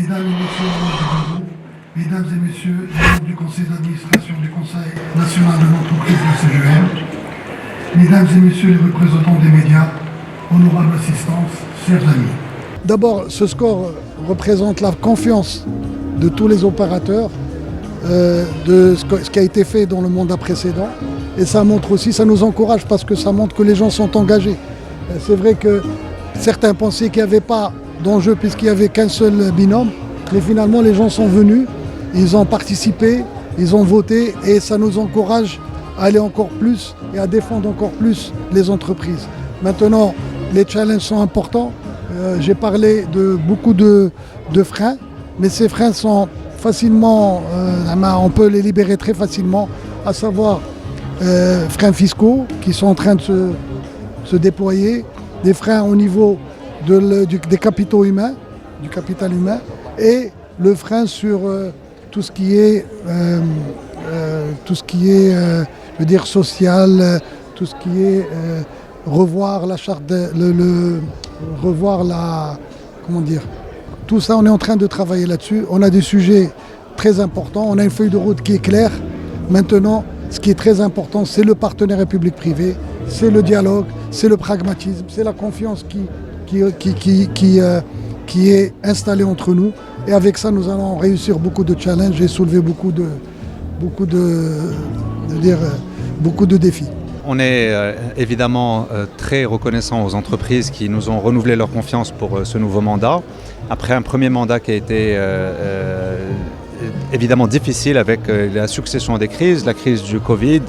Mesdames et messieurs, membres du bureau, mesdames et messieurs, membres du conseil d'administration du Conseil national de l'entreprise de CGM, mesdames et messieurs les représentants des médias, honorable assistance, chers amis. D'abord, ce score représente la confiance de tous les opérateurs de ce qui a été fait dans le mandat précédent. Et ça montre aussi, ça nous encourage parce que ça montre que les gens sont engagés. C'est vrai que certains pensaient qu'il n'y avait pas d'enjeu puisqu'il n'y avait qu'un seul binôme, mais finalement les gens sont venus, ils ont participé, ils ont voté et ça nous encourage à aller encore plus et à défendre encore plus les entreprises. Maintenant, les challenges sont importants. J'ai parlé de beaucoup de freins, mais ces freins sont facilement, on peut les libérer très facilement, à savoir freins fiscaux qui sont en train de se déployer, des freins au niveau des capitaux humains, du capital humain, et le frein sur tout ce qui est, je veux dire, social, tout ce qui est revoir la charte, revoir la, comment dire, tout ça, on est en train de travailler là-dessus. On a des sujets très importants, on a une feuille de route qui est claire. Maintenant, ce qui est très important, c'est le partenariat public-privé, c'est le dialogue, c'est le pragmatisme, c'est la confiance qui est installée entre nous. Et avec ça, nous allons réussir beaucoup de challenges et soulever beaucoup de défis. On est évidemment très reconnaissant aux entreprises qui nous ont renouvelé leur confiance pour ce nouveau mandat. Après un premier mandat qui a été évidemment difficile avec la succession des crises, la crise du Covid,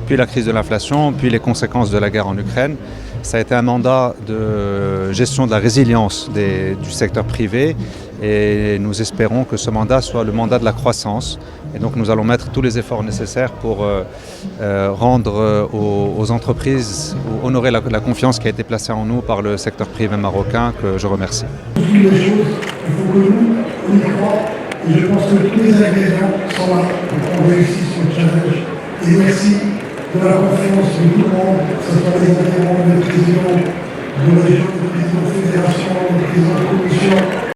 puis la crise de l'inflation, puis les conséquences de la guerre en Ukraine. Ça a été un mandat de gestion de la résilience du secteur privé et nous espérons que ce mandat soit le mandat de la croissance. Et donc nous allons mettre tous les efforts nécessaires pour rendre aux entreprises, ou honorer la confiance qui a été placée en nous par le secteur privé marocain, que je remercie. Les choses, il faut que nous, on y croit, et je pense que tous les ingrédients sont là pour qu'on réussisse ce challenge. Et merci de la confiance de tout le monde, que ce soit les adhérents, les présidents de région, les présidents de fédération, les présidents de commission.